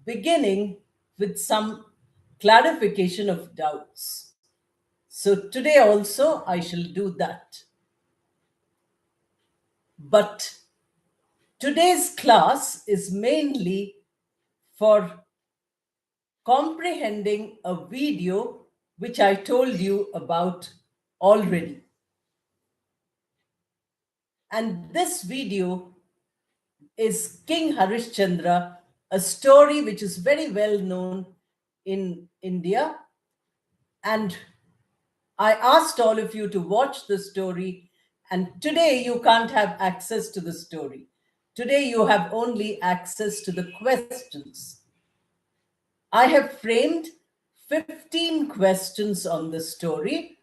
beginning with some clarification of doubts. So today also I shall do that. But today's class is mainly for comprehending a video which I told you about already. And this video is King Harishchandra, a story which is very well known in India. And I asked all of you to watch the story, and today you can't have access to the story. Today you have only access to the questions. I have framed 15 questions on the story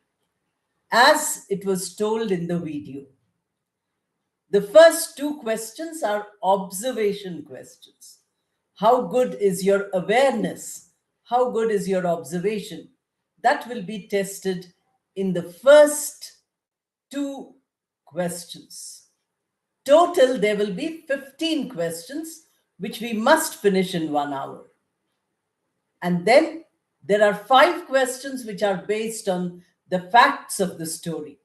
as it was told in the video. The first two questions are observation questions. How good is your awareness? How good is your observation? That will be tested in the first two questions. Total, there will be 15 questions, which we must finish in 1 hour. And then there are 5 questions which are based on the facts of the story.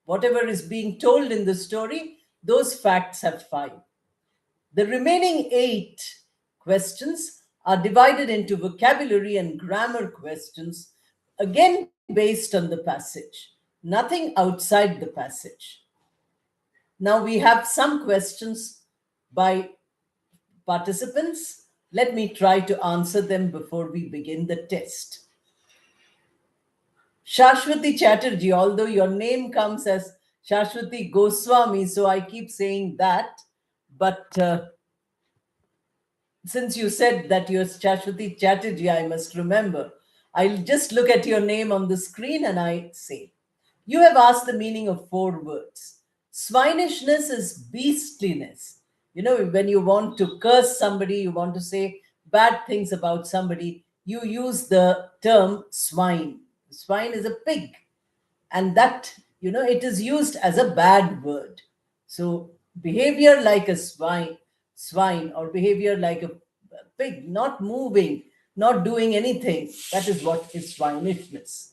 Whatever is being told in the story, those facts have 5. The remaining 8 questions are divided into vocabulary and grammar questions, again based on the passage, nothing outside the passage. Now we have some questions by participants. Let me try to answer them before we begin the test. Shashwati Chatterjee, although your name comes as Shashwati Goswami, so I keep saying that, but since you said that you're Shashwati Chatterjee, I must remember. I'll just look at your name on the screen and I say, you have asked the meaning of 4 words. Swinishness is beastliness. You know, when you want to curse somebody, you want to say bad things about somebody, you use the term swine. Swine is a pig. And that, you know, it is used as a bad word. So behavior like a swine, or behavior like a pig, not moving, not doing anything, that is what is swinishness.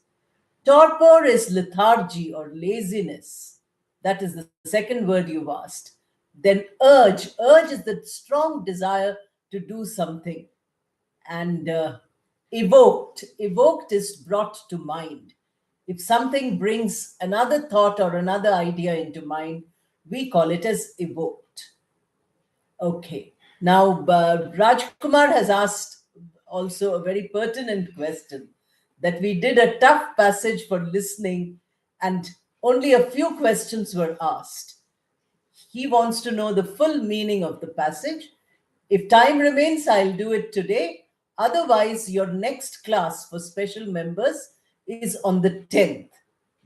Torpor is lethargy or laziness. That is the second word you've asked. Then urge is the strong desire to do something. And evoked is brought to mind. If something brings another thought or another idea into mind, we call it as evoked. Okay. Now, Rajkumar has asked also a very pertinent question, that we did a tough passage for listening and only a few questions were asked. He wants to know the full meaning of the passage. If time remains, I'll do it today. Otherwise, your next class for special members is on the 10th.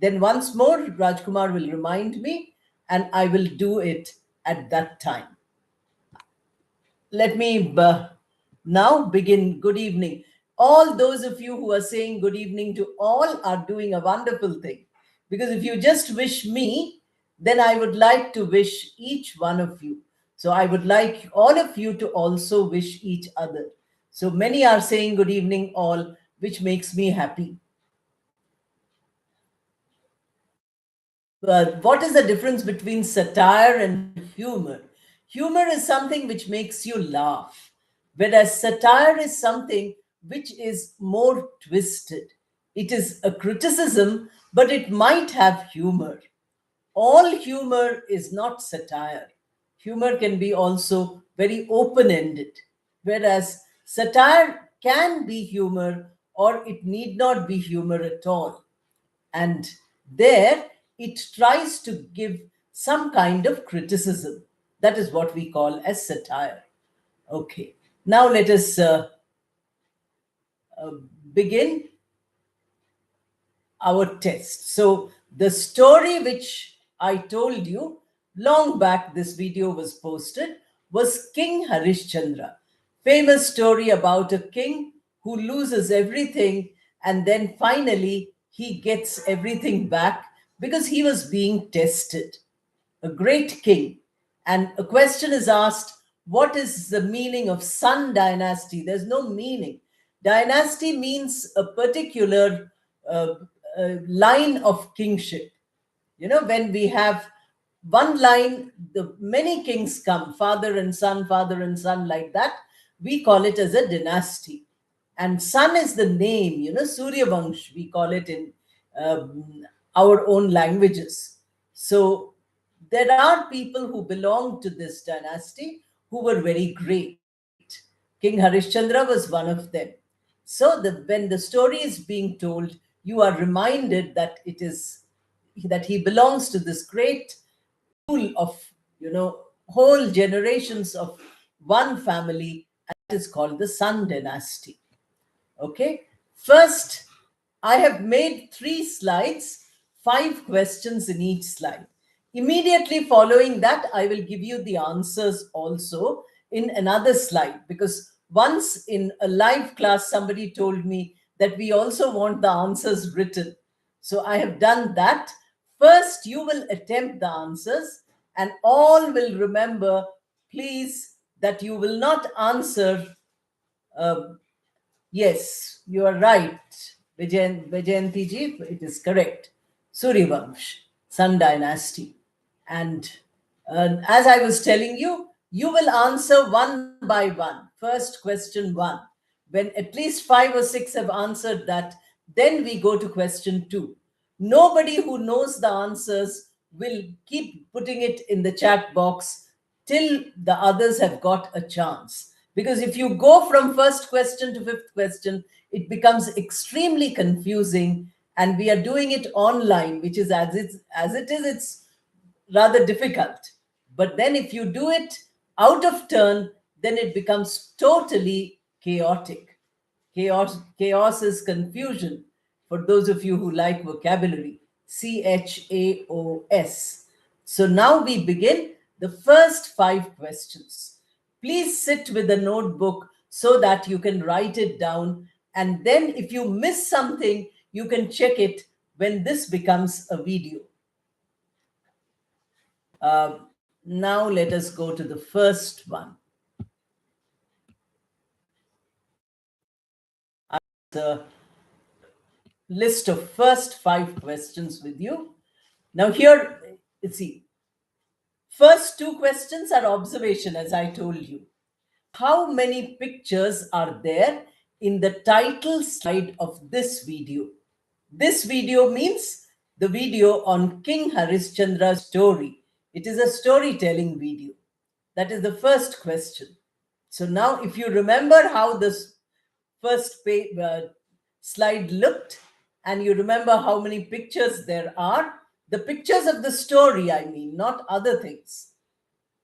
Then once more, Rajkumar will remind me and I will do it at that time. Let me now begin. Good evening. All those of you who are saying good evening to all are doing a wonderful thing. Because if you just wish me, then I would like to wish each one of you. So I would like all of you to also wish each other. So many are saying good evening all, which makes me happy. What is the difference between satire and humor? Humor is something which makes you laugh, whereas satire is something which is more twisted. It is a criticism, but it might have humor. All humor is not satire. Humor can be also very open ended, whereas satire can be humor or it need not be humor at all. And there it tries to give some kind of criticism. That is what we call as satire. Okay, now let us begin our test. So the story which I told you long back, this video was posted, was King Harishchandra. Famous story about a king who loses everything and then finally he gets everything back because he was being tested. A great king. And a question is asked, what is the meaning of Sun dynasty? There's no meaning. Dynasty means a particular uh, line of kingship. When we have one line, the many kings come, father and son, like that. We call it as a dynasty. And Sun is the name, Surya Vansh, we call it in um, our own languages. So there are people who belong to this dynasty who were very great. King Harishchandra was one of them. So when the story is being told, you are reminded that he belongs to this great pool of whole generations of one family, and that is called the Sun dynasty. Okay. First, I have made 3 slides, 5 questions in each slide. Immediately following that, I will give you the answers also in another slide, because once in a live class, somebody told me that we also want the answers written. So I have done that. First, you will attempt the answers, and all will remember, please, that you will not answer. uh, Yes, you are right, Vijayanti ji. It is correct. Suryavamsh, Sun Dynasty. And as I was telling you, you will answer one by one. First, question one. When at least 5 or 6 have answered that, then we go to question two. Nobody who knows the answers will keep putting it in the chat box till the others have got a chance. Because if you go from first question to fifth question, it becomes extremely confusing. And we are doing it online, which is it's rather difficult. But then if you do it out of turn, then it becomes totally chaotic. Chaos is confusion. For those of you who like vocabulary, CHAOS. So now we begin the first 5 questions. Please sit with a notebook so that you can write it down. And then if you miss something, you can check it when this becomes a video. Now let us go to the first one. The list of first 5 questions with you. Now here, see, first 2 questions are observation, as I told you. How many pictures are there in the title slide of this video? This video means the video on King Harishchandra's story. It is a storytelling video. That is the first question. So now, if you remember how this first slide looked, and you remember how many pictures there are, the pictures of the story, I mean, not other things.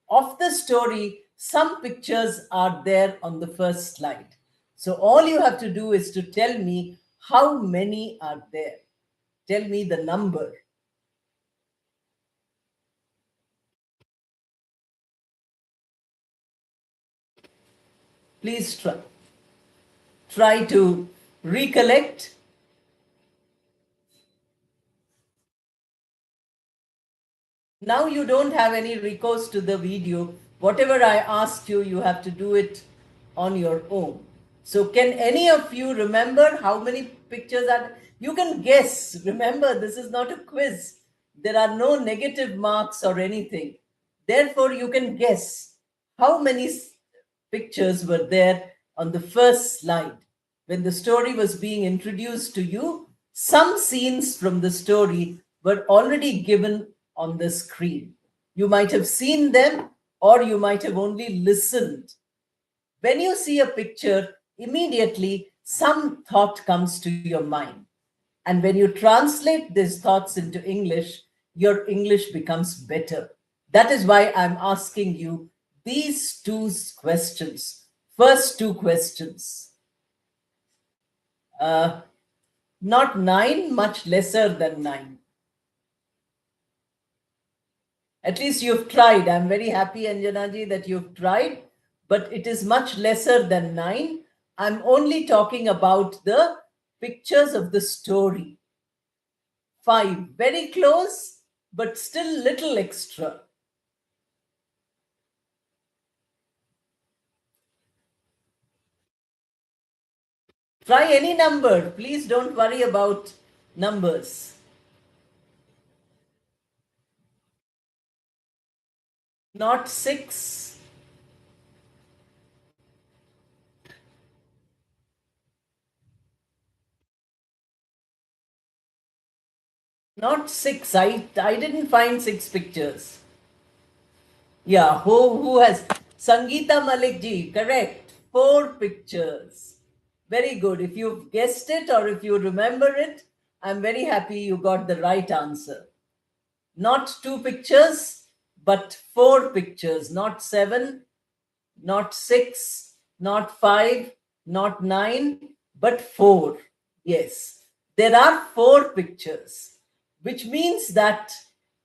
Of the story, some pictures are there on the first slide. So all you have to do is to tell me how many are there. Tell me the number. Please try to recollect. Now you don't have any recourse to the video. Whatever I asked you, you have to do it on your own. So can any of you remember how many pictures are? You can guess. Remember, this is not a quiz. There are no negative marks or anything. Therefore, you can guess how many pictures were there on the first slide. When the story was being introduced to you, some scenes from the story were already given on the screen. You might have seen them, or you might have only listened. When you see a picture, immediately some thought comes to your mind. And when you translate these thoughts into English, your English becomes better. That is why I'm asking you these 2 questions. First 2 questions. Not 9, much lesser than 9. At least you've tried. I'm very happy, Anjanaji, that you've tried, but it is much lesser than 9. I'm only talking about the pictures of the story. 5, very close, but still little extra. Try any number. Please don't worry about numbers. Not 6. Not 6. I didn't find 6 pictures. Yeah, who has Sangeeta Malik ji? Correct. 4 pictures. Very good. If you've guessed it or if you remember it, I'm very happy you got the right answer. Not 2 pictures, but 4 pictures. Not 7, not 6, not 5, not 9, but 4. Yes, there are 4 pictures, which means that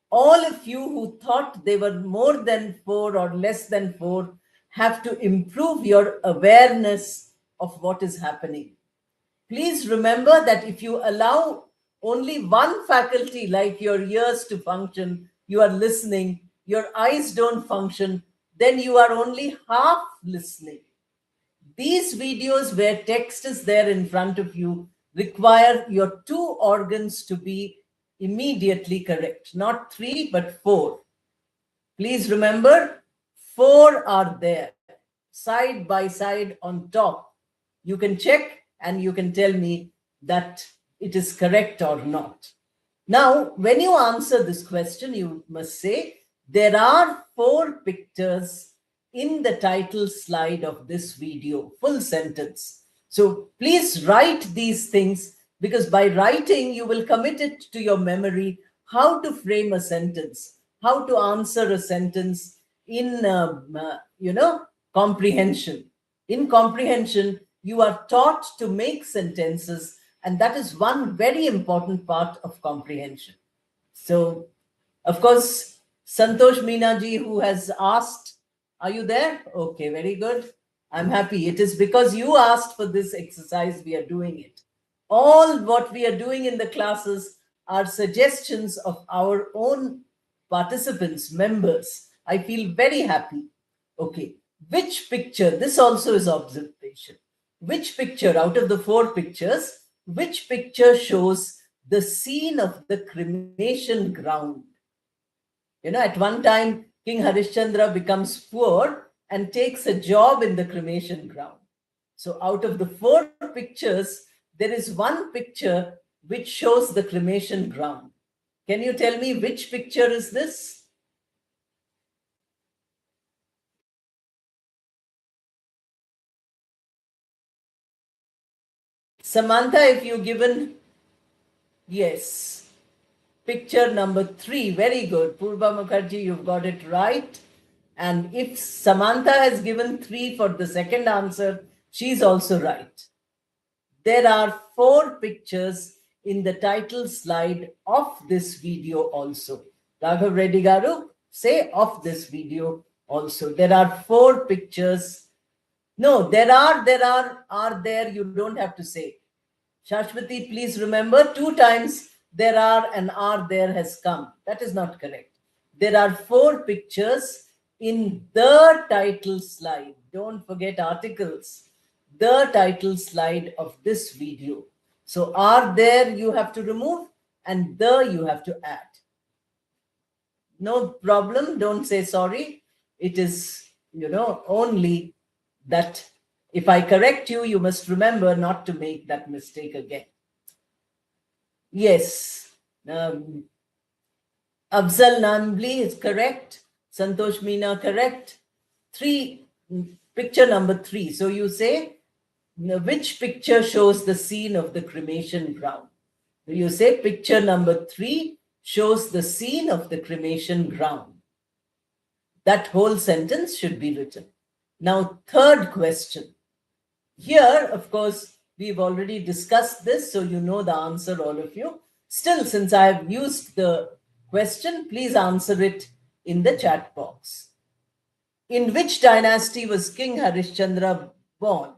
all of you who thought they were more than 4 or less than 4 have to improve your awareness of what is happening. Please remember that if you allow only one faculty like your ears to function, you are listening, your eyes don't function, then you are only half listening. These videos where text is there in front of you require your 2 organs to be immediately correct. Not 3, but 4. Please remember, 4 are there, side by side on top. You can check and you can tell me that it is correct or not. Now, when you answer this question, you must say, there are 4 pictures in the title slide of this video, full sentence. So please write these things, because by writing, you will commit it to your memory how to frame a sentence, how to answer a sentence in, comprehension. In comprehension, you are taught to make sentences, and that is one very important part of comprehension. So, of course, Santosh Meenaji, who has asked, are you there? Okay, very good. I'm happy. It is because you asked for this exercise, we are doing it. All what we are doing in the classes are suggestions of our own participants, members. I feel very happy. Okay, which picture, this also is observation. Which picture out of the 4 pictures, which picture shows the scene of the cremation ground? At one time, King Harishchandra becomes poor and takes a job in the cremation ground. So, out of the 4 pictures, there is one picture which shows the cremation ground. Can you tell me which picture is this? Samantha, if you've given, yes, picture number 3, very good. Purva Mukherjee, you've got it right. And if Samantha has given 3 for the second answer, she's also right. There are 4 pictures in the title slide of this video also. Raghav Reddy Garu, say of this video also. There are 4 pictures. No, there are there, you don't have to say. Shashwati, please remember, 2 times there are and are there has come. That is not correct. There are 4 pictures in the title slide. Don't forget articles. The title slide of this video. So are there you have to remove and the you have to add. No problem. Don't say sorry. It is, only that if I correct you, you must remember not to make that mistake again. Yes. Afzal Nambli is correct. Santosh Meena correct. 3, picture number 3. So you say, which picture shows the scene of the cremation ground? You say picture number 3 shows the scene of the cremation ground. That whole sentence should be written. Now, third question. Here, of course, we've already discussed this, so you know the answer, all of you. Still, since I have used the question, please answer it in the chat box. In which dynasty was King Harishchandra born?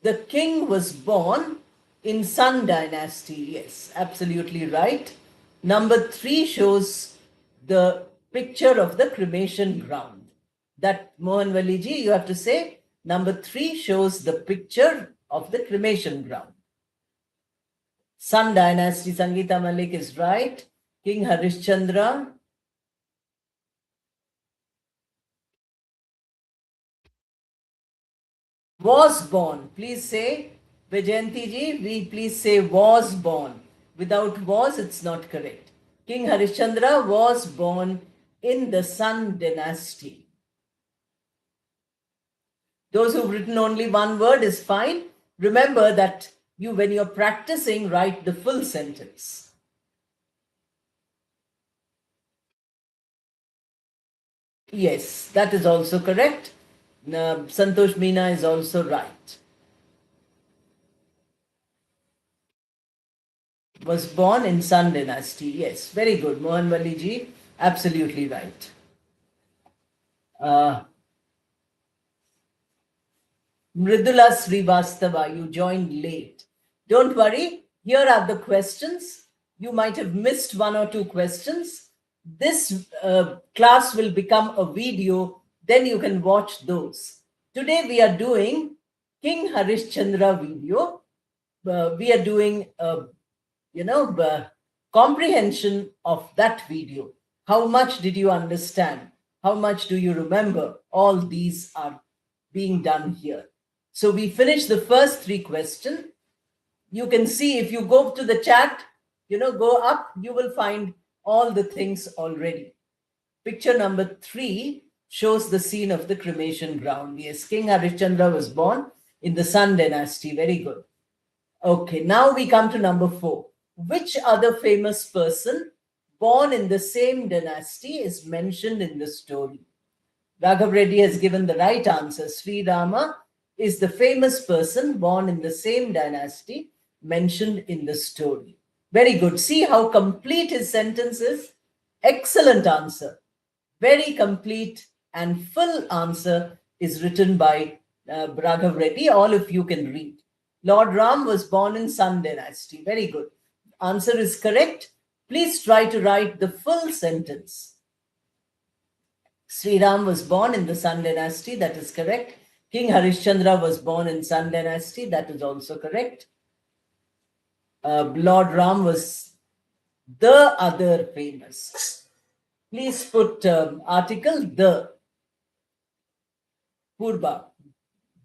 The king was born in Sun dynasty. Yes, absolutely right. Number 3 shows the picture of the cremation ground. That, Mohan Valiji, you have to say, number 3 shows the picture of the cremation ground. Sun dynasty, Sangeeta Malik is right. King Harishchandra. Was born. Please say, Vijayanti ji, please say was born. Without was, it's not correct. King Harishchandra was born in the Sun dynasty. Those who've written only one word is fine. Remember that when you're practicing, write the full sentence. Yes, that is also correct. Santosh Meena is also right. Was born in Sun dynasty. Yes, very good. Mohan Wali ji, absolutely right. Mridula Srivastava, you joined late. Don't worry, here are the questions. You might have missed one or two questions. This class will become a video, then you can watch those. Today we are doing King Harishchandra video. We are doing, comprehension of that video. How much did you understand? How much do you remember? All these are being done here. So we finished the first 3 questions. You can see if you go to the chat, go up, you will find all the things already. Picture number 3 shows the scene of the cremation ground. Yes, King Harishchandra was born in the Sun dynasty. Very good. Okay, now we come to number 4. Which other famous person born in the same dynasty is mentioned in the story? Raghav Reddy has given the right answer. Sri Rama is the famous person born in the same dynasty mentioned in the story. Very good. See how complete his sentence is? Excellent answer. Very complete and full answer is written by Raghav Reddy. All of you can read. Lord Ram was born in Sun dynasty. Very good. Answer is correct. Please try to write the full sentence. Sri Ram was born in the Sun dynasty. That is correct. King Harishchandra was born in Sun dynasty. That is also correct. Lord Ram was the other famous. Please put article the. Purba,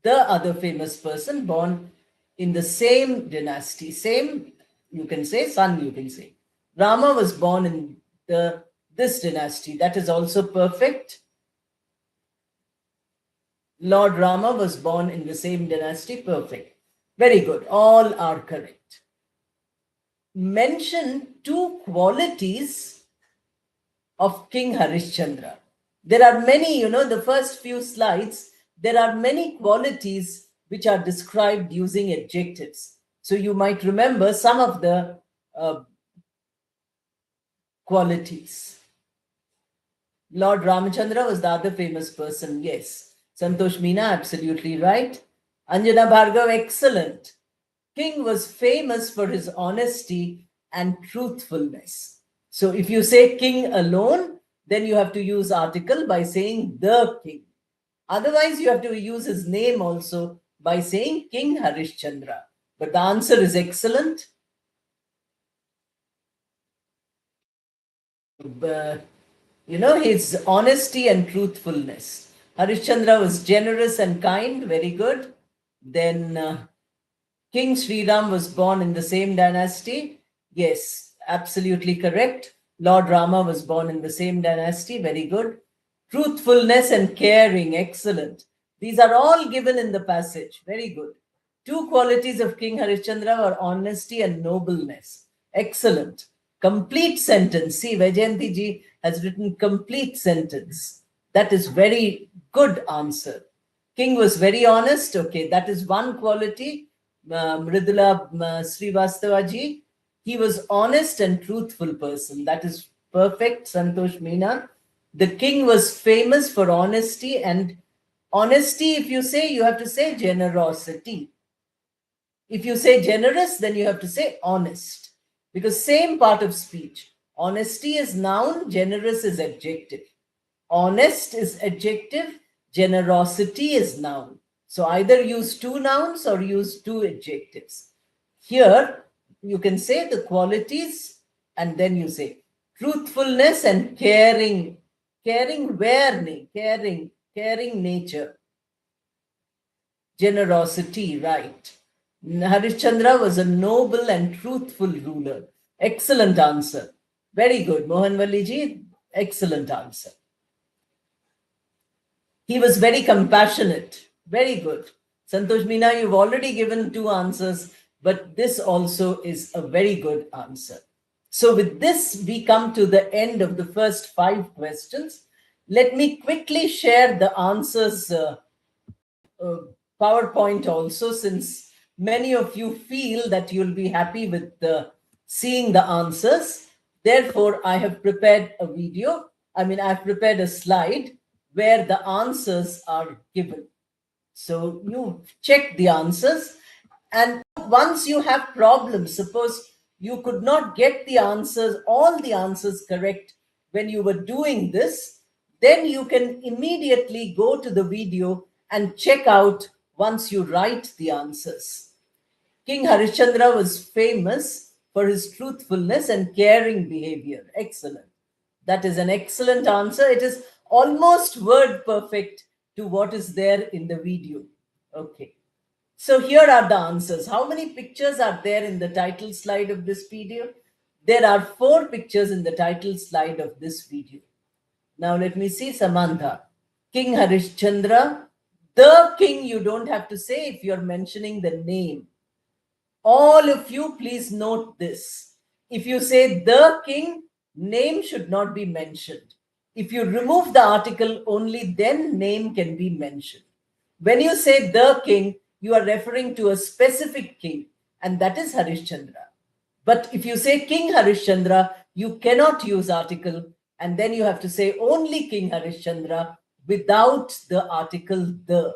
the other famous person born in the same dynasty. Same, you can say, Sun, you can say. Rama was born in this dynasty. That is also perfect. Lord Rama was born in the same dynasty. Perfect. Very good. All are correct. Mention 2 qualities of King Harishchandra. There are many, the first few slides, there are many qualities which are described using adjectives. So you might remember some of the qualities. Lord Ramachandra was the other famous person. Yes. Santosh Meena, absolutely right. Anjana Bhargav, excellent. King was famous for his honesty and truthfulness. So if you say king alone, then you have to use article by saying the king. Otherwise, you have to use his name also by saying King Harishchandra. But the answer is excellent. His honesty and truthfulness. Harishchandra was generous and kind. Very good. Then King Sri Ram was born in the same dynasty. Yes, absolutely correct. Lord Rama was born in the same dynasty. Very good. Truthfulness and caring. Excellent. These are all given in the passage. Very good. 2 qualities of King Harishchandra were honesty and nobleness. Excellent. Complete sentence. See, Vajayanti ji has written complete sentence. That is very good answer. King was very honest. Okay, that is one quality. Mridula Srivastava ji, he was honest and truthful person. That is perfect. Santosh Meena. The king was famous for honesty, and honesty, if you say, you have to say generosity. If you say generous, then you have to say honest, because same part of speech. Honesty is noun, generous is adjective. Honest is adjective, generosity is noun. So either use two nouns or use two adjectives. Here, you can say the qualities and then you say truthfulness and caring. Caring where? Caring nature. Generosity, right. Harishchandra was a noble and truthful ruler. Excellent answer. Very good. Mohanwali ji, excellent answer. He was very compassionate. Very good. Santosh Meena, you've already given two answers, but this also is a very good answer. So with this, we come to the end of the first 5 questions. Let me quickly share the answers PowerPoint also, since many of you feel that you'll be happy with seeing the answers. Therefore, I have prepared a video. I've prepared a slide where the answers are given. So you check the answers. And once you have problems, suppose you could not get the answers, all the answers correct when you were doing this, then you can immediately go to the video and check out once you write the answers. King Harishchandra was famous for his truthfulness and caring behavior. Excellent. That is an excellent answer. It is almost word perfect to what is there in the video. Okay. So here are the answers. How many pictures are there in the title slide of this video? There are 4 pictures in the title slide of this video. Now let me see Samantha. King Harishchandra. The king, you don't have to say if you're mentioning the name. All of you, please note this. If you say the king, name should not be mentioned. If you remove the article, only then name can be mentioned. When you say the king, you are referring to a specific king, and that is Harishchandra. But if you say King Harishchandra, you cannot use article, and then you have to say only King Harishchandra without the article the.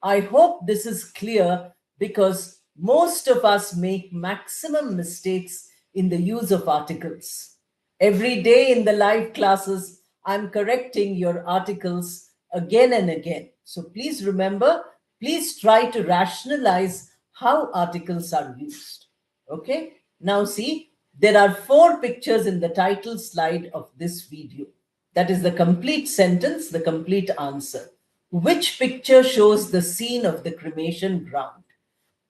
I hope this is clear, because most of us make maximum mistakes in the use of articles. Every day in the live classes, I'm correcting your articles again and again. So please remember, please try to rationalize how articles are used. Okay? Now see, there are 4 pictures in the title slide of this video. That is the complete sentence, the complete answer. Which picture shows the scene of the cremation ground?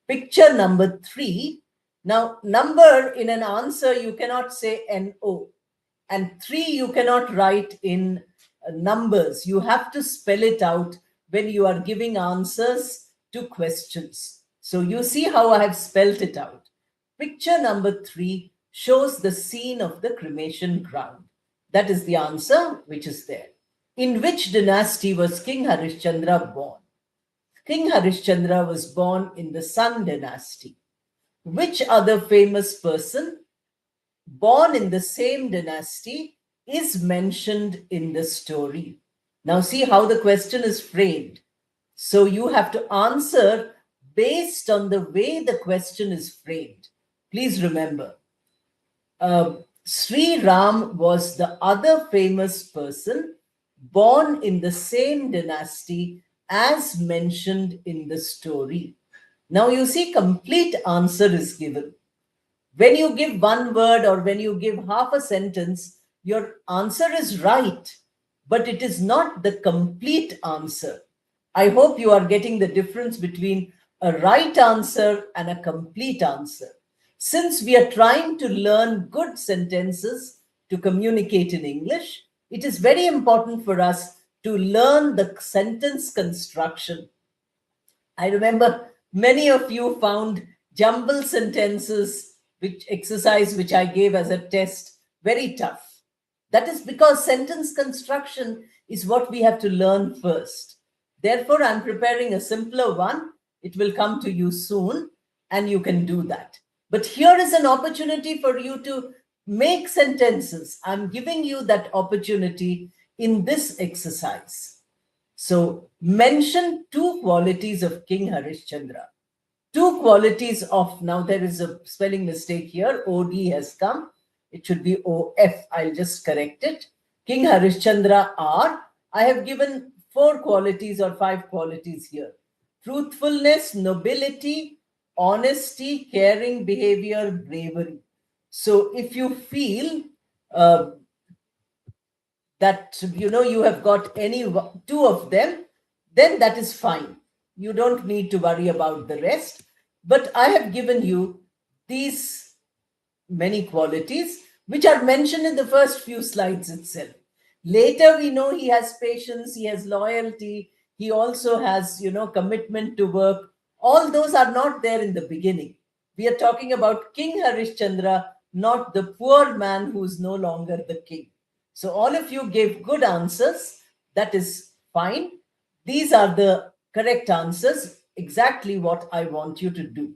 Picture number 3. Now, number in an answer, you cannot say NO. And 3, you cannot write in numbers. You have to spell it out when you are giving answers to questions. So you see how I have spelled it out. Picture number 3 shows the scene of the cremation ground. That is the answer which is there. In which dynasty was King Harishchandra born? King Harishchandra was born in the Sun dynasty. Which other famous person born in the same dynasty is mentioned in the story? Now see how the question is framed. So you have to answer based on the way the question is framed. Please remember, Sri Ram was the other famous person born in the same dynasty as mentioned in the story. Now you see, complete answer is given. When you give one word or when you give half a sentence, your answer is right, but it is not the complete answer. I hope you are getting the difference between a right answer and a complete answer. Since we are trying to learn good sentences to communicate in English, it is very important for us to learn the sentence construction. I remember many of you found jumble sentences, which exercise which I gave as a test, very tough. That is because sentence construction is what we have to learn first. Therefore, I'm preparing a simpler one. It will come to you soon, and you can do that. But here is an opportunity for you to make sentences. I'm giving you that opportunity in this exercise. So mention 2 qualities of King Harishchandra. 2 qualities of, now there is a spelling mistake here, OD has come. It should be OF. I'll just correct it. King Harishchandra are. I have given 4 qualities or 5 qualities here: truthfulness, nobility, honesty, caring behavior, bravery. So if you feel uh, that you have got any 2 of them, then that is fine. You don't need to worry about the rest. But I have given you these many qualities which are mentioned in the first few slides itself. Later we know he has patience, he has loyalty, he also has commitment to work. All those are not there in the beginning. We are talking about King Harishchandra, not the poor man who is no longer the king. So all of you gave good answers. That is fine. These are the correct answers, exactly what I want you to do.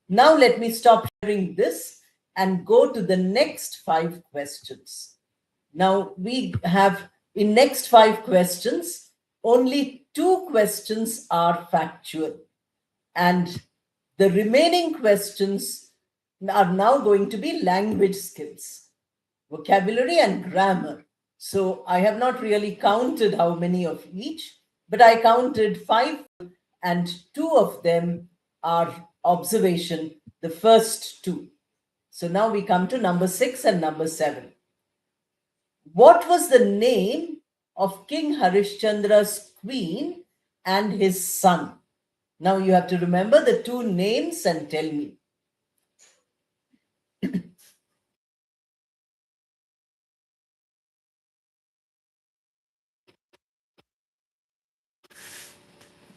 Now let me stop sharing this and go to the next 5 questions. Now we have, in next 5 questions, only 2 questions are factual, and the remaining questions are now going to be language skills, vocabulary and grammar. So I have not really counted how many of each, but I counted 5, and 2 of them are observation, the first 2. So now we come to number 6 and number 7. What was the name of King Harishchandra's queen and his son? Now you have to remember the 2 names and tell me.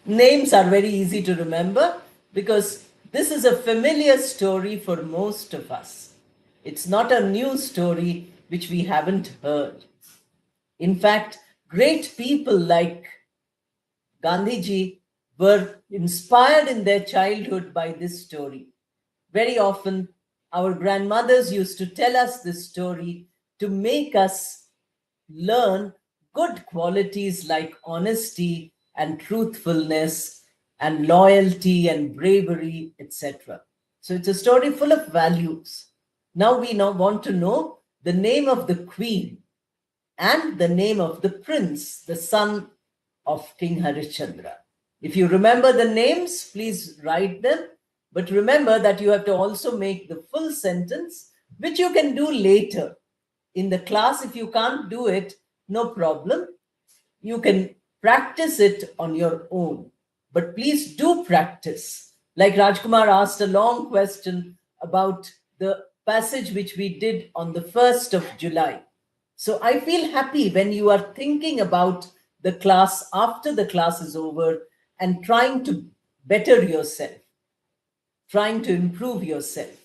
Names are very easy to remember because this is a familiar story for most of us. It's not a new story which we haven't heard. In fact, great people like Gandhiji were inspired in their childhood by this story. Very often, our grandmothers used to tell us this story to make us learn good qualities like honesty and truthfulness and loyalty and bravery, etc. So it's a story full of values. Now we want to know the name of the queen and the name of the prince, the son of King Harishchandra. If you remember the names, please write them. But remember that you have to also make the full sentence, which you can do later in the class. If you can't do it, no problem. You can practice it on your own. But please do practice. Like Rajkumar asked a long question about the passage which we did on the 1st of July. So I feel happy when you are thinking about the class after the class is over and trying to better yourself, trying to improve yourself.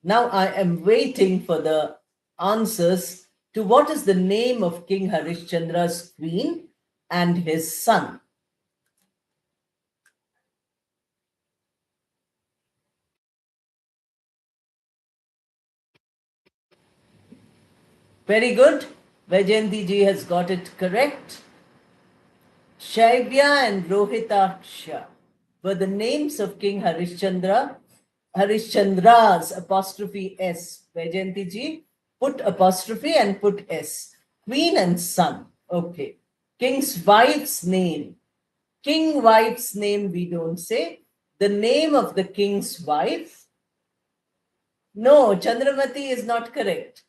Now I am waiting for the answers to what is the name of King Harishchandra's queen and his son. Very good. Vajayanti ji has got it correct. Shaivya and Rohitaksha were the names of King Harishchandra's apostrophe S. Vajayanti ji, put apostrophe and put S. Queen and son. Okay. King's wife's name. King wife's name we don't say. The name of the king's wife. No, Chandramati is not correct.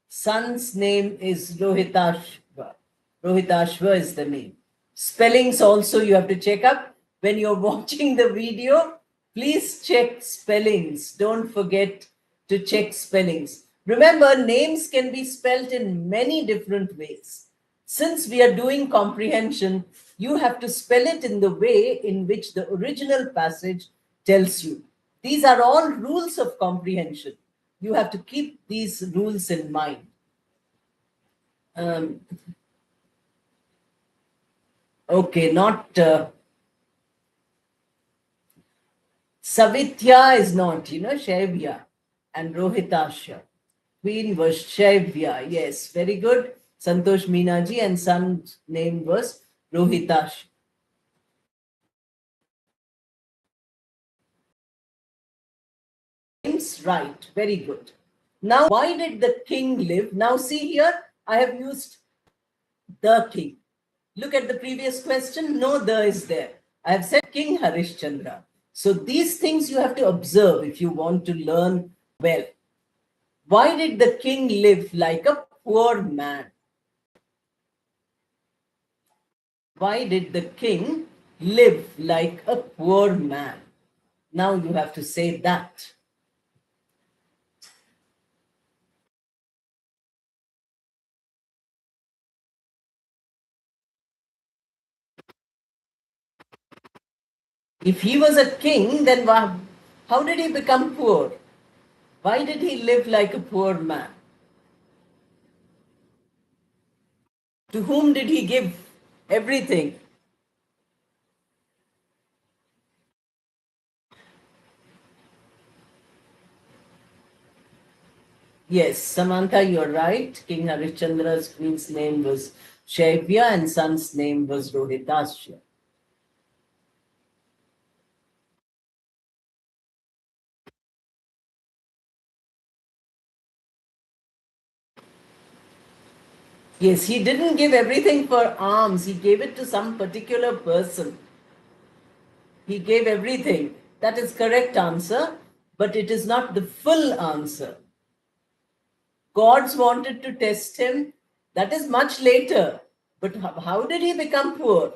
Son's name is Rohitashva. Rohitashva is the name. Spellings also you have to check up. When you're watching the video, please check spellings. Don't forget to check spellings. Remember, names can be spelled in many different ways. Since we are doing comprehension, you have to spell it in the way in which the original passage tells you. These are all rules of comprehension. You have to keep these rules in mind. Okay, not Savitya is not, Shaivya and Rohitasha. Queen was Shaivya. Yes, very good. Santosh Meenaji, and son's name was Rohitash. Names right. Very good. Now, why did the king live? Now, see here, I have used the king. Look at the previous question. No, the is there. I have said King Harishchandra. So these things you have to observe if you want to learn well. Why did the king live like a poor man? Why did the king live like a poor man? Now you have to say that. If he was a king, then how did he become poor? Why did he live like a poor man? To whom did he give everything? Yes, Samantha, you're right. King Harishchandra's queen's name was Shaivya and son's name was Rohitasya. Yes, he didn't give everything for alms. He gave it to some particular person. He gave everything. That is correct answer, but it is not the full answer. Gods wanted to test him. That is much later. But how did he become poor?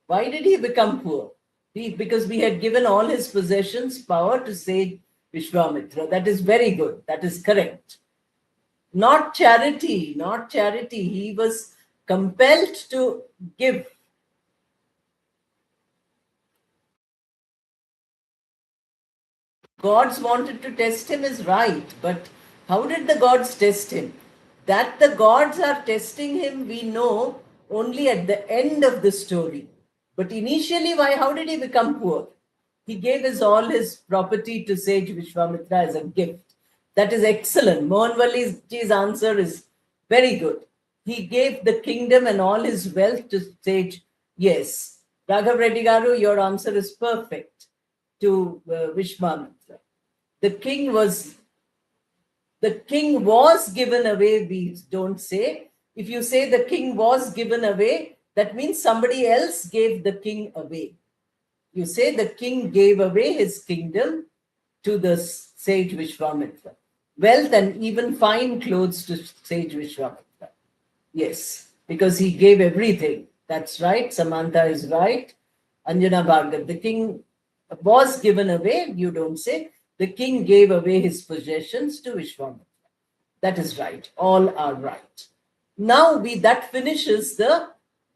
Why did he become poor? Because we had given all his possessions power to sage Vishwamitra. That is very good. That is correct. Not charity, not charity. He was compelled to give. Gods wanted to test him is right, but how did the gods test him? That the gods are testing him, we know only at the end of the story. But initially, how did he become poor? He gave all his property to sage Vishwamitra as a gift. That is excellent. Mohanwalli's answer is very good. He gave the kingdom and all his wealth to sage. Yes. Raghav Reddy Garu, your answer is perfect to Vishwamitra. The king was given away, we don't say. If you say the king was given away, that means somebody else gave the king away. You say the king gave away his kingdom to the sage Vishwamitra. Wealth and even fine clothes to sage Vishwamitra. Yes, because he gave everything. That's right. Samantha is right. Anjana Bhargav, the king was given away, you don't say. The king gave away his possessions to Vishwamitra. That is right. All are right. Now that finishes the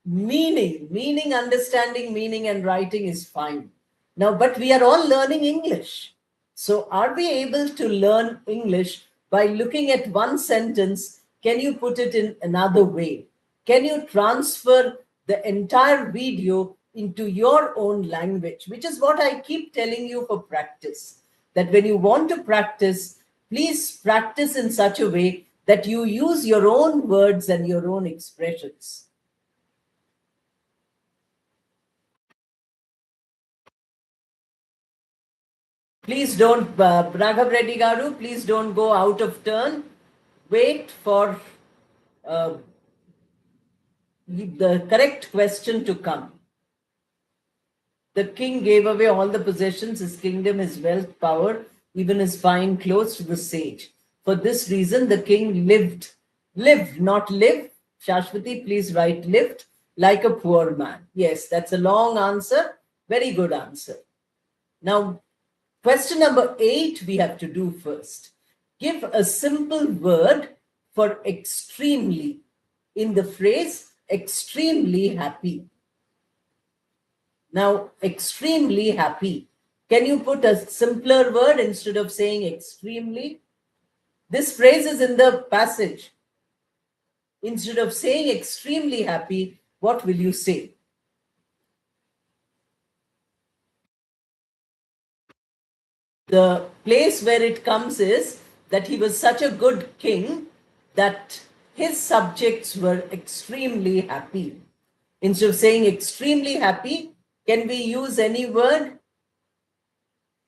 meaning, understanding meaning and writing is fine. Now, but we are all learning English. So are we able to learn English by looking at one sentence? Can you put it in another way? Can you transfer the entire video into your own language, which is what I keep telling you for practice, that when you want to practice, please practice in such a way that you use your own words and your own expressions. Please don't, Raghav Reddy Garu, please don't go out of turn. Wait for the correct question to come. The king gave away all the possessions, his kingdom, his wealth, power, even his fine clothes to the sage. For this reason, the king lived, not live. Shashwati, please write lived like a poor man. Yes, that's a long answer. Very good answer. Now, question number 8 we have to do first. Give a simple word for extremely in the phrase extremely happy. Now, extremely happy. Can you put a simpler word instead of saying extremely? This phrase is in the passage. Instead of saying extremely happy, what will you say? The place where it comes is that he was such a good king that his subjects were extremely happy. Instead of saying extremely happy, can we use any word?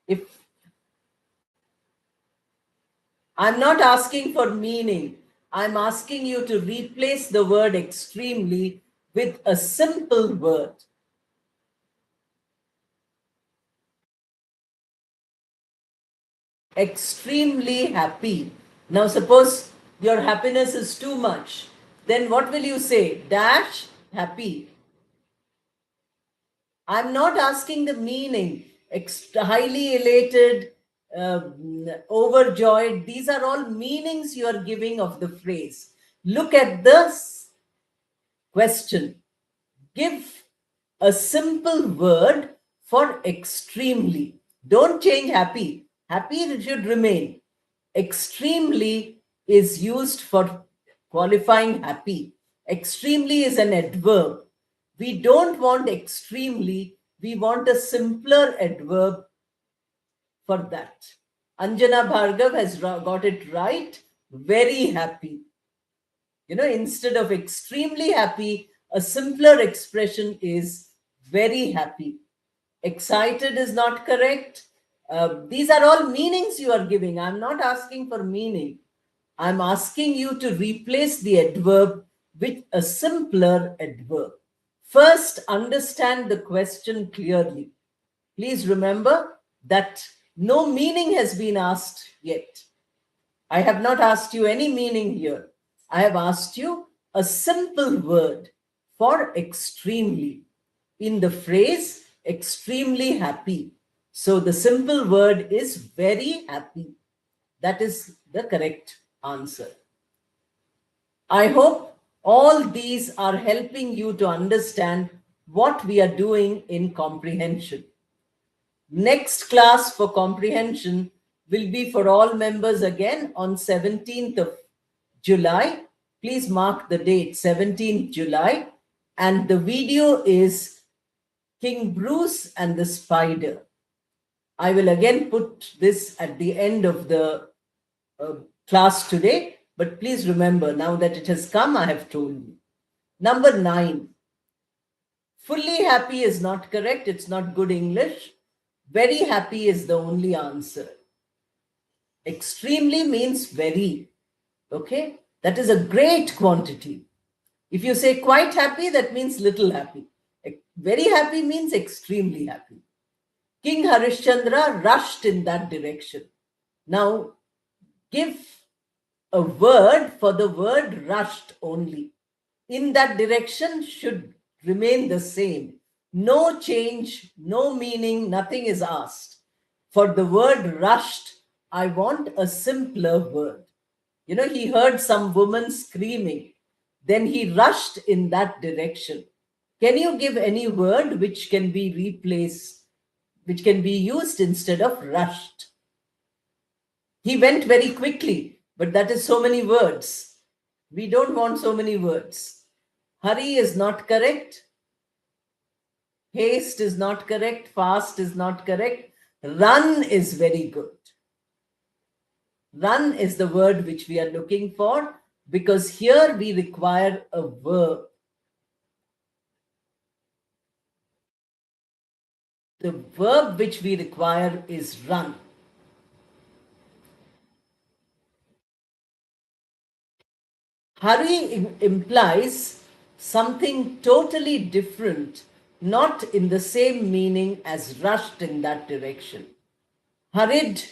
If I'm not asking for meaning. I'm asking you to replace the word extremely with a simple word. Extremely happy. Now, suppose your happiness is too much. Then what will you say? Dash happy. I'm not asking the meaning. Highly elated, overjoyed. These are all meanings you are giving of the phrase. Look at this question. Give a simple word for extremely. Don't change happy. Happy should remain. Extremely is used for qualifying happy. Extremely is an adverb. We don't want extremely, we want a simpler adverb for that. Anjana Bhargav has got it right. Very happy. Instead of extremely happy, a simpler expression is very happy. Excited is not correct. These are all meanings you are giving. I'm not asking for meaning. I'm asking you to replace the adverb with a simpler adverb. First, understand the question clearly. Please remember that no meaning has been asked yet. I have not asked you any meaning here. I have asked you a simple word for extremely in the phrase extremely happy. So the simple word is very happy. That is the correct answer. I hope all these are helping you to understand what we are doing in comprehension. Next class for comprehension will be for all members again on 17th of July. Please mark the date, 17th July. And the video is King Bruce and the Spider. I will again put this at the end of the class today. But please remember, now that it has come, I have told you. Number 9. Fully happy is not correct. It's not good English. Very happy is the only answer. Extremely means very. Okay? That is a great quantity. If you say quite happy, that means little happy. Very happy means extremely happy. King Harishchandra rushed in that direction. Now, give a word for the word rushed only. In that direction should remain the same. No change, no meaning, nothing is asked. For the word rushed, I want a simpler word. He heard some woman screaming. Then he rushed in that direction. Can you give any word which can be replaced, which can be used instead of rushed? He went very quickly, but that is so many words. We don't want so many words. Hurry is not correct. Haste is not correct. Fast is not correct. Run is very good. Run is the word which we are looking for because here we require a verb. The verb which we require is run. Hurry implies something totally different, not in the same meaning as rushed in that direction. Hurried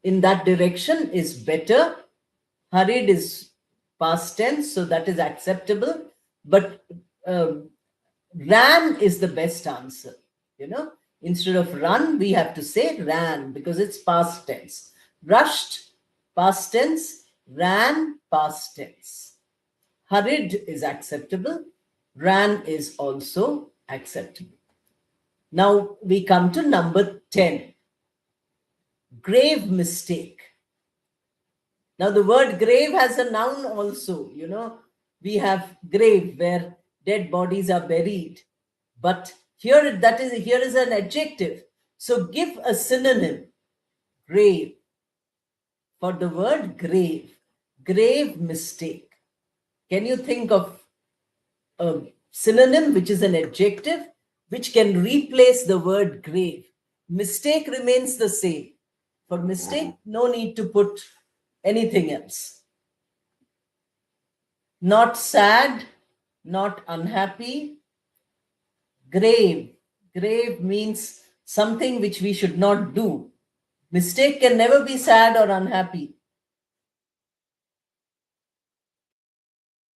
in that direction is better. Hurried is past tense, so that is acceptable. But ran is the best answer. Instead of run, we have to say ran because it's past tense. Rushed, past tense. Ran, past tense. Hurried is acceptable. Ran is also acceptable. Now we come to number 10. Grave mistake. Now the word grave has a noun also. We have grave where dead bodies are buried. But here is an adjective. So give a synonym. Grave. For the word grave. Grave mistake. Can you think of a synonym which is an adjective which can replace the word grave? Mistake remains the same. For mistake, no need to put Anything else? Not sad, not unhappy. Grave. Grave means something which we should not do. Mistake can never be sad or unhappy.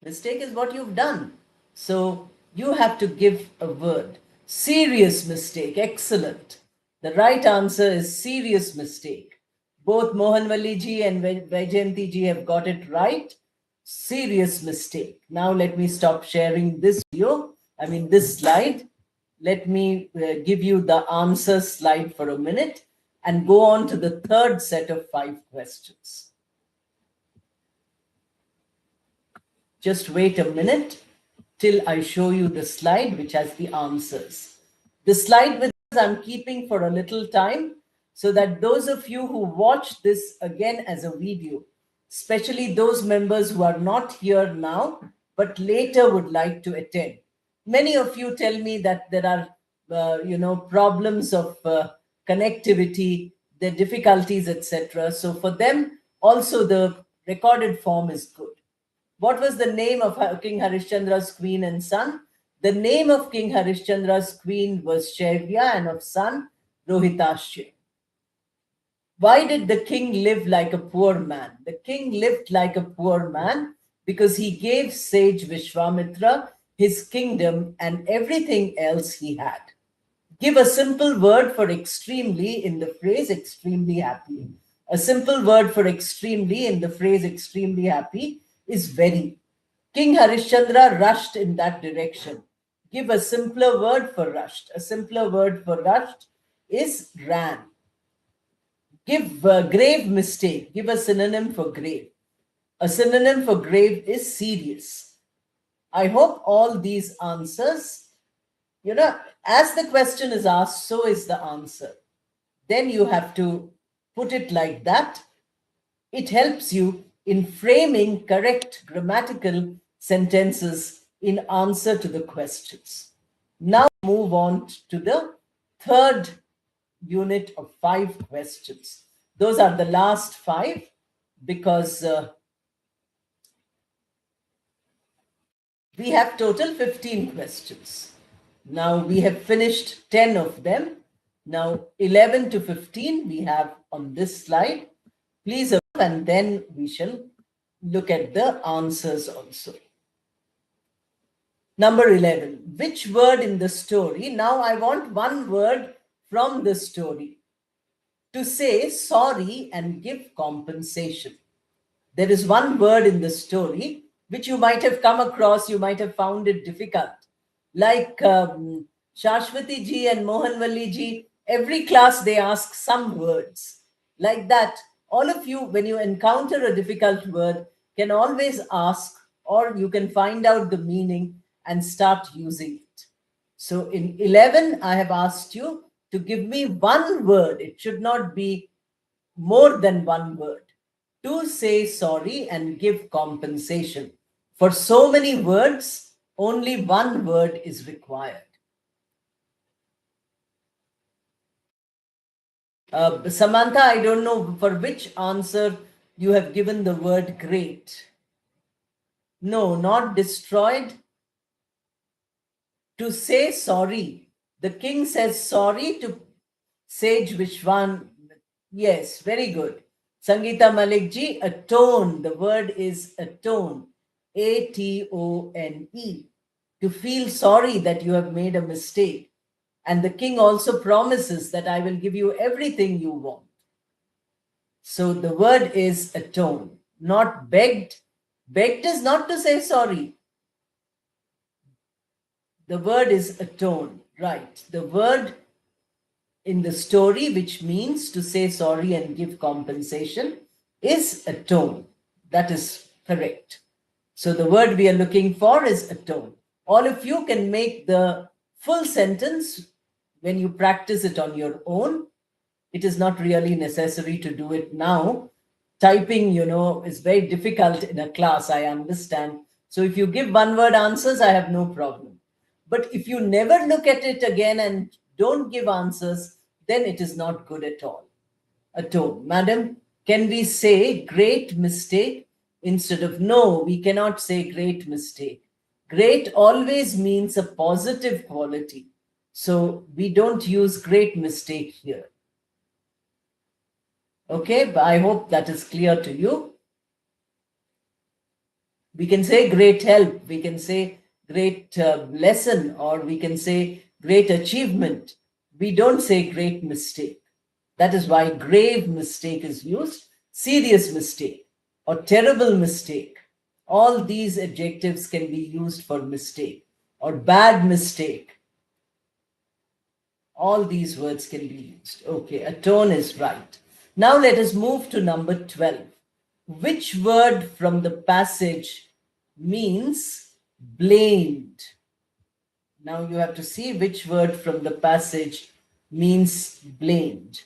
Mistake is what you've done. So you have to give a word. Serious mistake. Excellent. The right answer is serious mistake. Both Mohanwali ji and Vaijayanti ji have got it right. Serious mistake. Now let me stop sharing this this slide. Let me give you the answer slide for a minute and go on to the third set of 5 questions. Just wait a minute till I show you the slide which has the answers. The slide with I'm keeping for a little time so that those of you who watch this again as a video, especially those members who are not here now but later would like to attend. Many of you tell me that there are problems of connectivity, the difficulties, etc. So for them also the recorded form is good. What was the name of King Harishchandra's queen and son? The name of King Harishchandra's queen was Shaivya and of son Rohitashya. Why did the king live like a poor man? The king lived like a poor man because he gave sage Vishwamitra his kingdom and everything else he had. Give a simple word for extremely in the phrase extremely happy. A simple word for extremely in the phrase extremely happy is very. King Harishchandra rushed in that direction. Give a simpler word for rushed. A simpler word for rushed is ran. Give grave mistake. Give a synonym for grave. A synonym for grave is serious. I hope all these answers, as the question is asked, so is the answer. Then you have to put it like that. It helps you in framing correct grammatical sentences in answer to the questions. Now move on to the third unit of 5 questions. Those are the last 5 because we have total 15 questions. Now we have finished 10 of them. Now 11 to 15 we have on this slide. Please, and then we shall look at the answers also. Number 11, which word in the story? Now I want one word from the story to say sorry and give compensation. There is one word in the story which you might have come across, you might have found it difficult. Like Shashwati ji and Mohanwali ji, every class they ask some words. Like that, all of you, when you encounter a difficult word, can always ask, or you can find out the meaning and start using it. So in 11, I have asked you to give me one word. It should not be more than one word. To say sorry and give compensation. For so many words, only one word is required. Samantha, I don't know for which answer you have given the word great. No, not destroyed. To say sorry. The king says sorry to sage Vishwan. Yes, very good. Sangeeta Malik ji, atone. The word is atone. A-T-O-N-E. To feel sorry that you have made a mistake. And the king also promises that I will give you everything you want. So the word is atone, not begged. Begged is not to say sorry. The word is atone, right? The word in the story, which means to say sorry and give compensation, is atone. That is correct. So the word we are looking for is atone. All of you can make the full sentence when you practice it on your own. It is not really necessary to do it now. Typing, is very difficult in a class, I understand. So if you give one word answers, I have no problem. But if you never look at it again and don't give answers, then it is not good at all. Atone. Madam, Can we say great mistake instead of no? We cannot say great mistake. Great always means a positive quality. So we don't use great mistake here. Okay, but I hope that is clear to you. We can say great help, we can say great lesson, or we can say great achievement. We don't say great mistake. That is why grave mistake is used, serious mistake, or terrible mistake. All these adjectives can be used for mistake or bad mistake. All these words can be used. Okay, a tone is right. Now let us move to number 12. Which word from the passage means blamed? Now you have to see which word from the passage means blamed.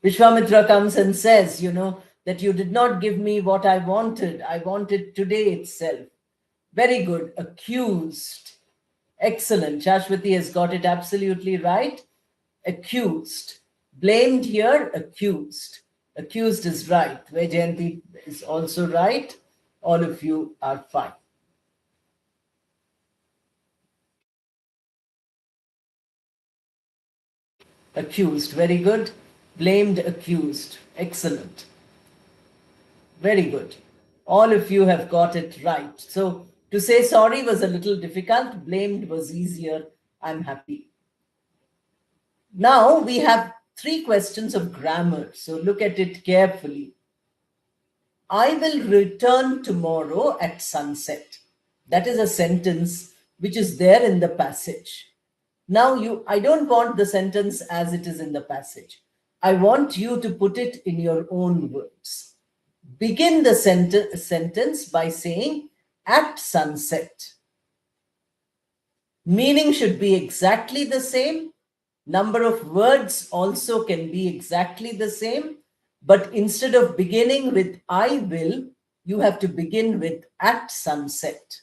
Vishwamitra comes and says, that you did not give me what I wanted. I wanted today itself. Very good. Accused. Excellent. Shashwati has got it absolutely right. Accused. Blamed here, accused. Accused is right. Vaijayanti is also right. All of you are fine. Accused. Very good. Blamed, accused. Excellent. Very good. All of you have got it right. So to say sorry was a little difficult. Blamed was easier. I'm happy. Now we have 3 questions of grammar. So look at it carefully. I will return tomorrow at sunset. That is a sentence which is there in the passage. Now I don't want the sentence as it is in the passage. I want you to put it in your own words. Begin the sentence by saying at sunset. Meaning should be exactly the same. Number of words also can be exactly the same. But instead of beginning with I will, you have to begin with at sunset.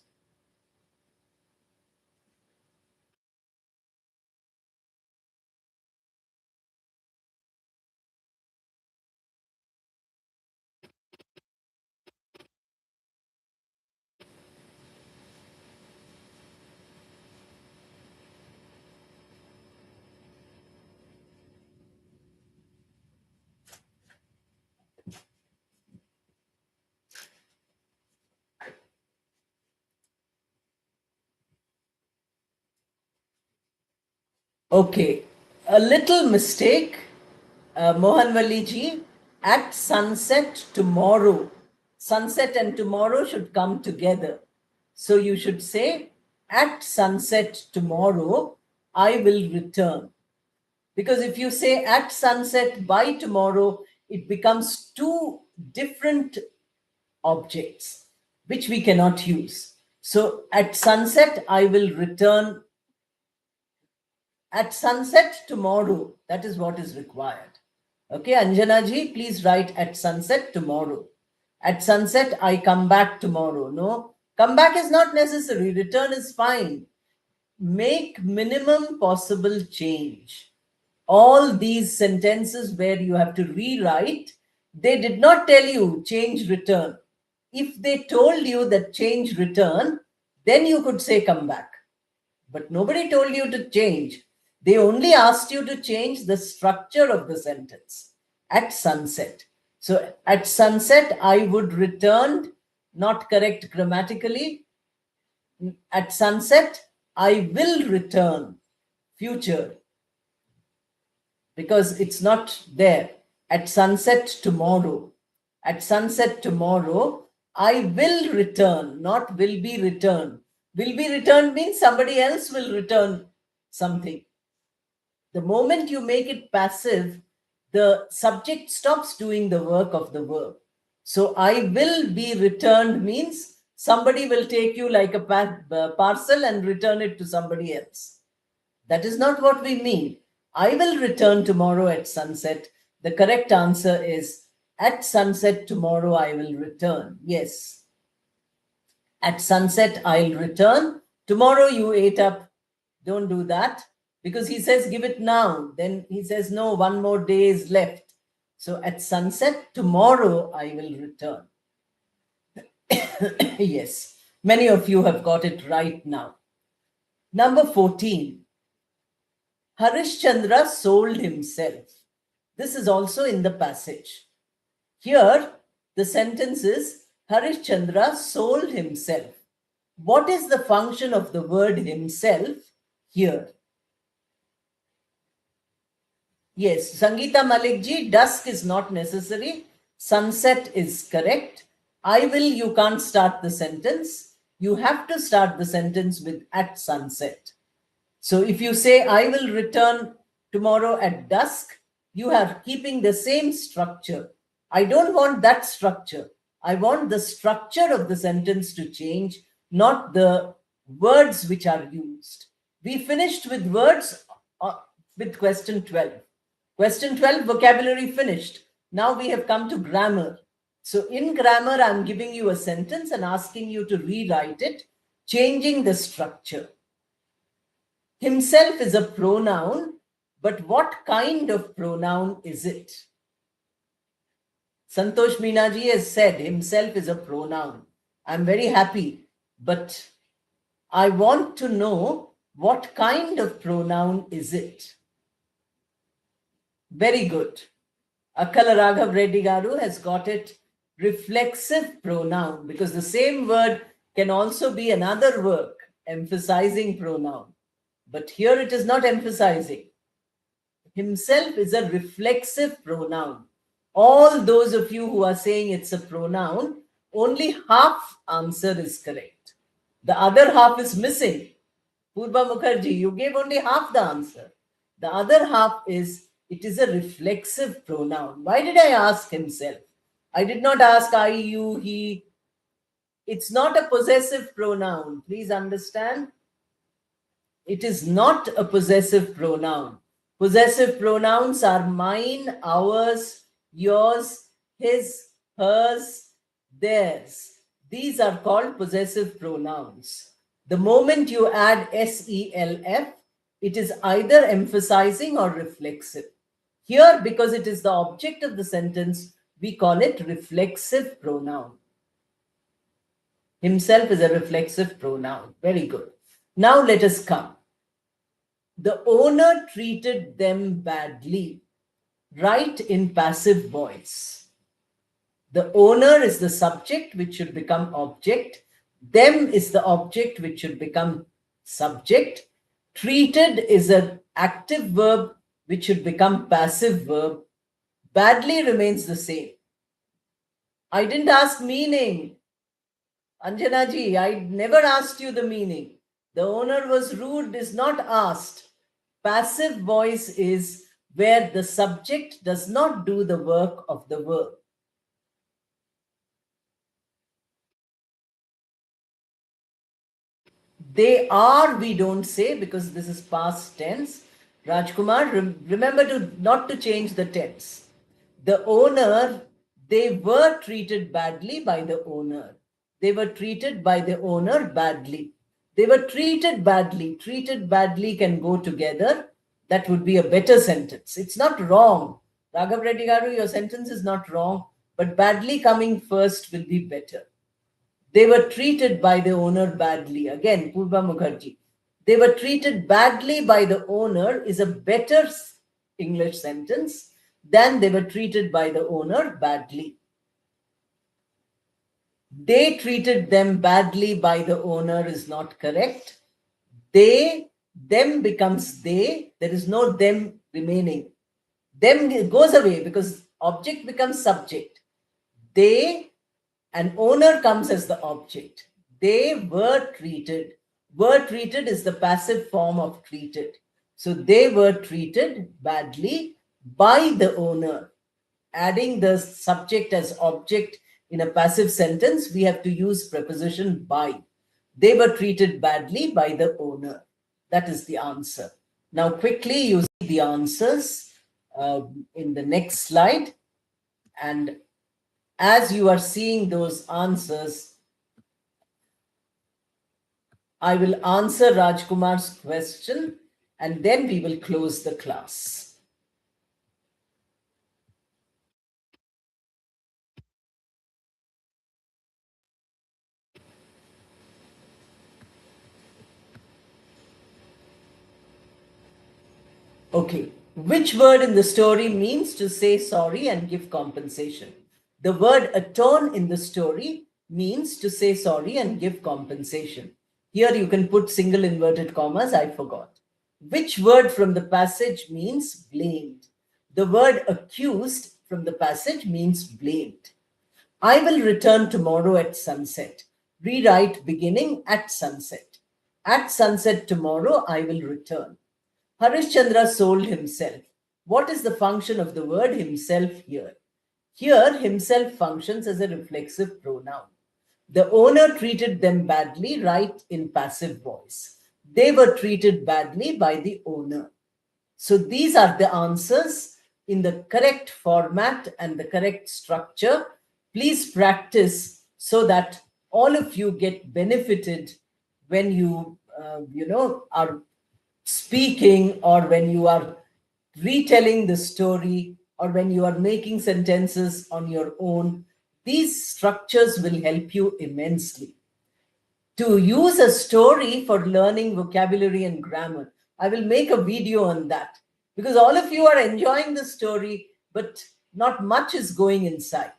Okay, a little mistake, Mohanwali ji, at sunset tomorrow. Sunset and tomorrow should come together. So you should say, at sunset tomorrow, I will return. Because if you say at sunset by tomorrow, it becomes 2 different objects, which we cannot use. So at sunset, I will return. At sunset tomorrow, that is what is required. Okay, Anjana ji, please write at sunset tomorrow. At sunset, I come back tomorrow. No, come back is not necessary. Return is fine. Make minimum possible change. All these sentences where you have to rewrite, they did not tell you change return. If they told you that change return, then you could say come back. But nobody told you to change. They only asked you to change the structure of the sentence. At sunset. So at sunset, I would return, not correct grammatically. At sunset, I will return, future, because it's not there. At sunset tomorrow. At sunset tomorrow, I will return, not will be returned. Will be returned means somebody else will return something. The moment you make it passive, the subject stops doing the work of the verb. So I will be returned means somebody will take you like a parcel and return it to somebody else. That is not what we mean. I will return tomorrow at sunset. The correct answer is at sunset tomorrow I will return. Yes. At sunset I'll return. Tomorrow you ate up Don't do that, because he says give it now. Then he says no, one more day is left. So at sunset tomorrow I will return. Yes, many of you have got it right now. Number 14. Harishchandra sold himself. This is also in the passage. Here, the sentence is Harishchandra sold himself. What is the function of the word himself here? Yes, Sangeeta Malik ji, dusk is not necessary. Sunset is correct. I will, you can't start the sentence. You have to start the sentence with at sunset. So if you say, I will return tomorrow at dusk, you are keeping the same structure. I don't want that structure. I want the structure of the sentence to change, not the words which are used. We finished with words with question 12. Question 12, vocabulary finished. Now we have come to grammar. So in grammar, I'm giving you a sentence and asking you to rewrite it, changing the structure. Himself is a pronoun, but what kind of pronoun is it? Santosh Meenaji has said himself is a pronoun. I'm very happy, but I want to know what kind of pronoun is it? Very good. Akkala Raghav Reddy Garu has got it, reflexive pronoun, because the same word can also be another work, emphasizing pronoun. But here it is not emphasizing. Himself is a reflexive pronoun. All those of you who are saying it's a pronoun, only half answer is correct. The other half is missing. Purva Mukherjee, you gave only half the answer. The other half is, it is a reflexive pronoun. Why did I ask himself? I did not ask I, you, he. It's not a possessive pronoun. Please understand. It is not a possessive pronoun. Possessive pronouns are mine, ours, yours, his, hers, theirs. These are called possessive pronouns. The moment you add self, it is either emphasizing or reflexive. Here, because it is the object of the sentence, we call it reflexive pronoun. Himself is a reflexive pronoun. Very good. Now let us come. The owner treated them badly. Write in passive voice. The owner is the subject which should become object. Them is the object which should become subject. Treated is an active verb which should become passive verb. Badly remains the same. I didn't ask meaning. Anjana ji, I never asked you the meaning. The owner was rude is not asked. Passive voice is where the subject does not do the work of the verb. They are, we don't say, because this is past tense. Rajkumar, remember not to change the tense. The owner, they were treated badly by the owner. They were treated by the owner badly. They were treated badly. Treated badly can go together. That would be a better sentence. It's not wrong. Raghav Reddy Garu, your sentence is not wrong, but badly coming first will be better. They were treated by the owner badly. Again, Purva Mukherjee. They were treated badly by the owner is a better English sentence than they were treated by the owner badly. They treated them badly by the owner is not correct. They, them becomes they. There is no them remaining. Them goes away because object becomes subject. They, and owner comes as the object. They were treated. Were treated is the passive form of treated. So they were treated badly by the owner. Adding the subject as object in a passive sentence, we have to use preposition by. They were treated badly by the owner. That is the answer. Now quickly you see the answers in the next slide. And as you are seeing those answers, I will answer Rajkumar's question and then we will close the class. Okay. Which word in the story means to say sorry and give compensation? The word atone in the story means to say sorry and give compensation. Here you can put single inverted commas, I forgot. Which word from the passage means blamed? The word accused from the passage means blamed. I will return tomorrow at sunset. Rewrite beginning at sunset. At sunset tomorrow, I will return. Harishchandra sold himself. What is the function of the word himself here? Here, himself functions as a reflexive pronoun. The owner treated them badly, right in passive voice. They were treated badly by the owner. So these are the answers in the correct format and the correct structure. Please practice so that all of you get benefited when you, are speaking, or when you are retelling the story, or when you are making sentences on your own. These structures will help you immensely. To use a story for learning vocabulary and grammar, I will make a video on that, because all of you are enjoying the story, but not much is going inside.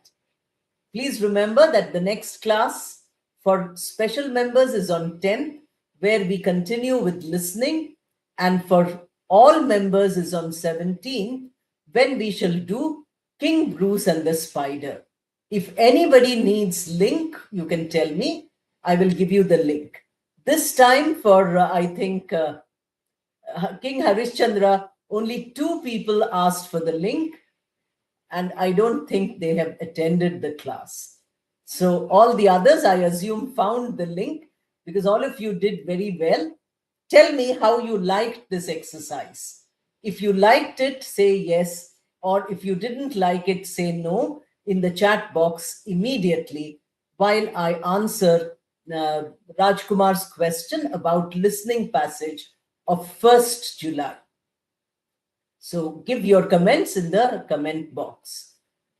Please remember that the next class for special members is on 10th, where we continue with listening, and for all members is on 17th, when we shall do King Bruce and the Spider. If anybody needs link, you can tell me. I will give you the link. This time for, I think, King Harishchandra, only 2 people asked for the link, and I don't think they have attended the class. So all the others, I assume, found the link, because all of you did very well. Tell me how you liked this exercise. If you liked it, say yes, or if you didn't like it, say no in the chat box immediately, while I answer Rajkumar's question about listening passage of 1st July. So give your comments in the comment box.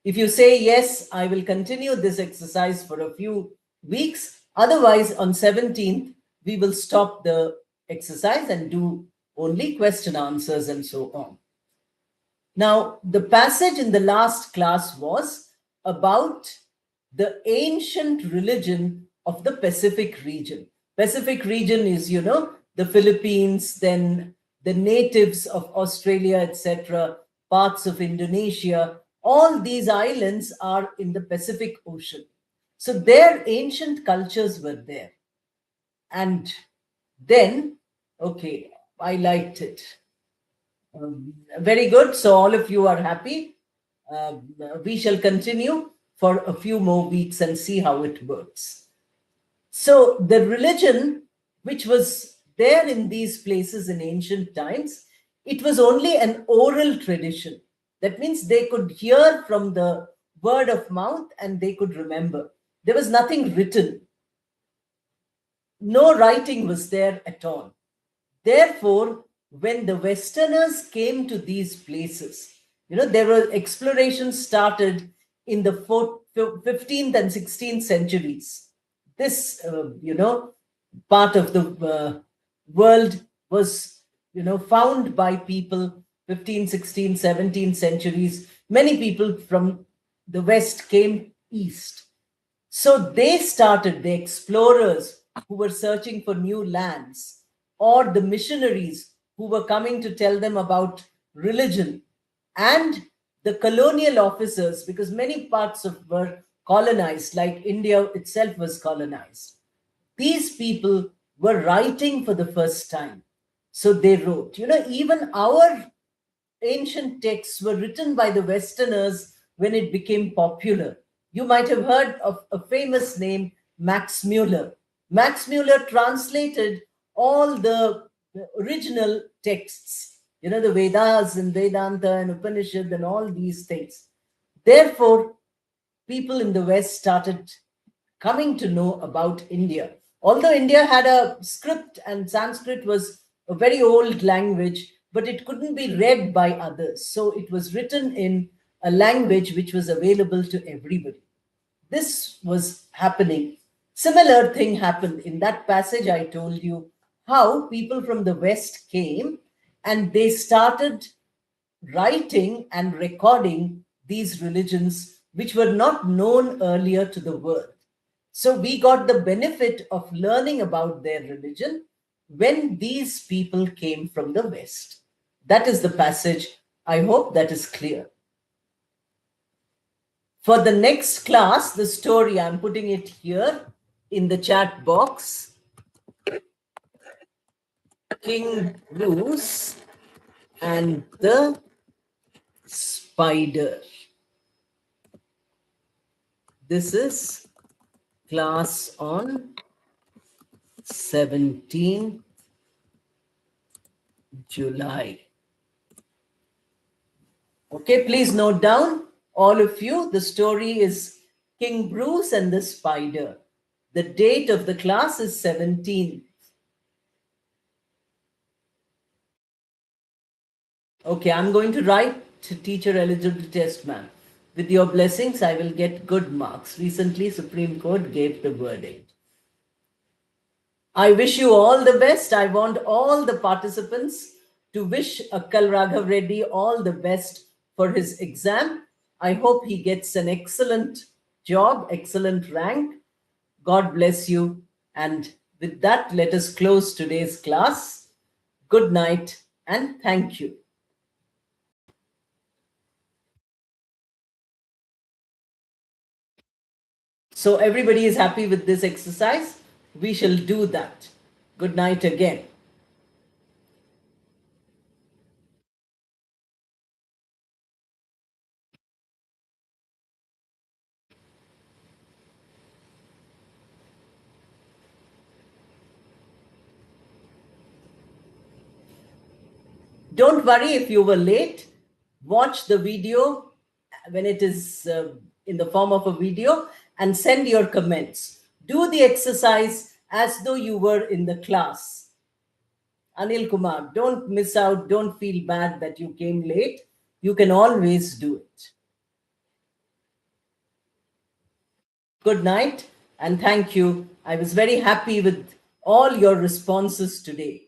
If you say yes, I will continue this exercise for a few weeks. Otherwise, on 17th, we will stop the exercise and do only question answers and so on. Now, the passage in the last class was about the ancient religion of the Pacific region. Pacific region is, the Philippines, then the natives of Australia, etc., parts of Indonesia. All these islands are in the Pacific Ocean. So their ancient cultures were there. And then, okay, I liked it. Very good. So all of you are happy. We shall continue for a few more weeks and see how it works. So the religion which was there in these places in ancient times, it was only an oral tradition. That means they could hear from the word of mouth and they could remember. There was nothing written. No writing was there at all. Therefore, when the Westerners came to these places, there were explorations started in the 15th and 16th centuries. This, part of the world was, found by people 15th, 16th, 17th centuries. Many people from the West came east. So they started, the explorers who were searching for new lands, or the missionaries who were coming to tell them about religion, and the colonial officers, because many parts were colonized, like India itself was colonized. These people were writing for the first time. So they wrote. Even our ancient texts were written by the Westerners when it became popular. You might have heard of a famous name, Max Muller. Max Muller translated all the original texts, the Vedas and Vedanta and Upanishad and all these things. Therefore, people in the West started coming to know about India. Although India had a script and Sanskrit was a very old language, but it couldn't be read by others. So it was written in a language which was available to everybody. This was happening. Similar thing happened in that passage. I told you how people from the West came and they started writing and recording these religions which were not known earlier to the world. So we got the benefit of learning about their religion when these people came from the West. That is the passage. I hope that is clear. For the next class, the story, I'm putting it here in the chat box. King Bruce and the Spider. This is class on 17 July. Okay, please note down, all of you, the story is King Bruce and the Spider. The date of the class is 17. Okay, I'm going to write teacher eligibility test, ma'am. With your blessings, I will get good marks. Recently, Supreme Court gave the verdict. I wish you all the best. I want all the participants to wish Akkal Raghav Reddy all the best for his exam. I hope he gets an excellent job, excellent rank. God bless you. And with that, let us close today's class. Good night and thank you. So everybody is happy with this exercise. We shall do that. Good night again. Don't worry if you were late. Watch the video when it is in the form of a video and send your comments. Do the exercise as though you were in the class. Anil Kumar, don't miss out. Don't feel bad that you came late. You can always do it. Good night and thank you. I was very happy with all your responses today.